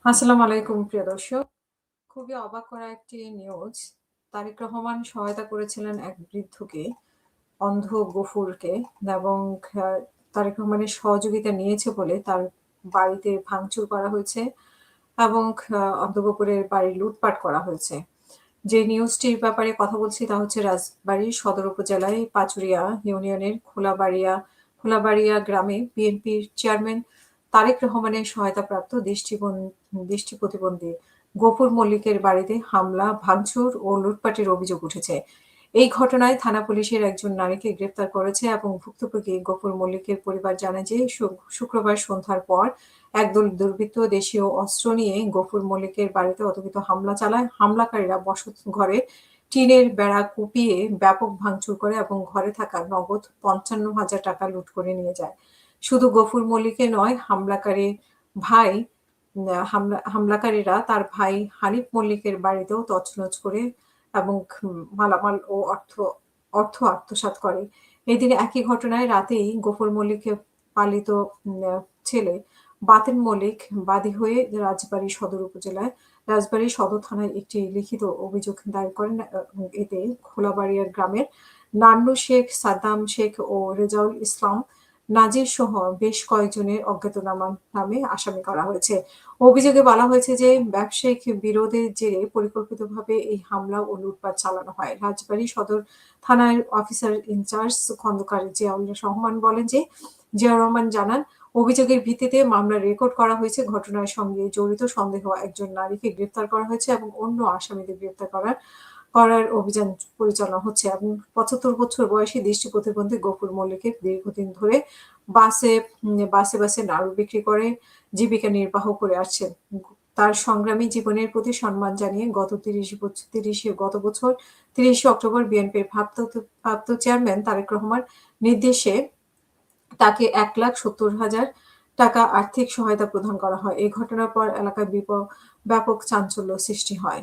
আসসালামু আলাইকুম প্রিয় দর্শক। খুবই অবাক করা একটি নিউজ। তারেক রহমান সহায়তা করেছিলেন এক বৃদ্ধকে, অন্ধ গফুরকে এবং আ তারেক রহমানের সহযোগিতা নিয়েছে বলে তার বাড়িতে ভাঙচুর করা হয়েছে এবং অন্ধ গফুরের বাড়ি লুটপাট করা হয়েছে। যে নিউজটির ব্যাপারে কথা বলছি তা হচ্ছে রাজবাড়ী সদর উপজেলায় পাচুরিয়া ইউনিয়নের খোলাবাড়িয়া গ্রামে বিএনপির চেয়ারম্যান তারেক রহমানের সহায়তাপ্রাপ্ত দৃষ্টি প্রতিবন্ধী গফুর মল্লিকের বাড়িতে হামলা, ভাঙচুর ও লুটপাটের অভিযোগ উঠেছে। এই ঘটনায় থানা পুলিশের একজন নারীকে গ্রেপ্তার করেছে এবং ভুক্তভোগী গফুর মল্লিকের পরিবার জানায় যে শুক্রবার সন্ধ্যার পর একদল দুর্বৃত্ত দেশীয় অস্ত্র নিয়ে গফুর মল্লিকের বাড়িতে অতর্কিত হামলা চালায়। হামলাকারীরা বসতঘরে টিনের বেড়া কুপিয়ে ব্যাপক ভাঙচুর করে এবং ঘরে থাকা নগদ ৫৫,০০০ টাকা লুট করে নিয়ে যায়। শুধু গফুর মল্লিকের নয়, ভাই হামলাকারীরা তার ভাই হানিফ মল্লিকের বাড়িতেও তছনছ করে এবং মালামাল ও অর্থ আত্মসাৎ করে। এদিন একই ঘটনায় রাতেই গফুর মল্লিকের পালিত ছেলে বাতেন মল্লিক বাদী হয়ে রাজবাড়ী সদর থানায় একটি লিখিত অভিযোগ দায়ের করেন। এতে খোলাবাড়িয়া গ্রামের নান্নু শেখ, সাদ্দাম শেখ ও রেজাউল ইসলাম নাজির সহ বেশ কয়েকজনের অজ্ঞাতনামা নামে আসামি করা হয়েছে। অভিযোগে বলা হয়েছে যে ব্যবসায়িক বিরোধের জেরে পরিকল্পিতভাবে এই হামলা ও লুটপাট চালানো হয়। রাজবাড়ী সদর থানার অফিসার ইনচার্জ খন্দকার জিয়াউর রহমান জানান, অভিযোগের ভিত্তিতে মামলা রেকর্ড করা হয়েছে। ঘটনার সঙ্গে জড়িত সন্দেহ একজন নারীকে গ্রেপ্তার করা হয়েছে এবং অন্য আসামিদের গ্রেপ্তার করার অভিযান পরিচালনা হচ্ছে এবং ৭৫ বছর বয়সী দৃষ্টি প্রতিবন্ধী গফুর মল্লিকের দীর্ঘদিন ধরে বাসে নাড়ু বিক্রি করে জীবিকা নির্বাহ করে আসছেন। তার সংগ্রামী জীবনের প্রতি সম্মান জানিয়ে গত বছর ৩০শে অক্টোবর বিএনপির ভারপ্রাপ্ত চেয়ারম্যান তারেক রহমান নির্দেশে তাকে ১,৭০,০০০ টাকা আর্থিক সহায়তা প্রদান করা হয়। এই ঘটনার পর এলাকায় ব্যাপক চাঞ্চল্য সৃষ্টি হয়।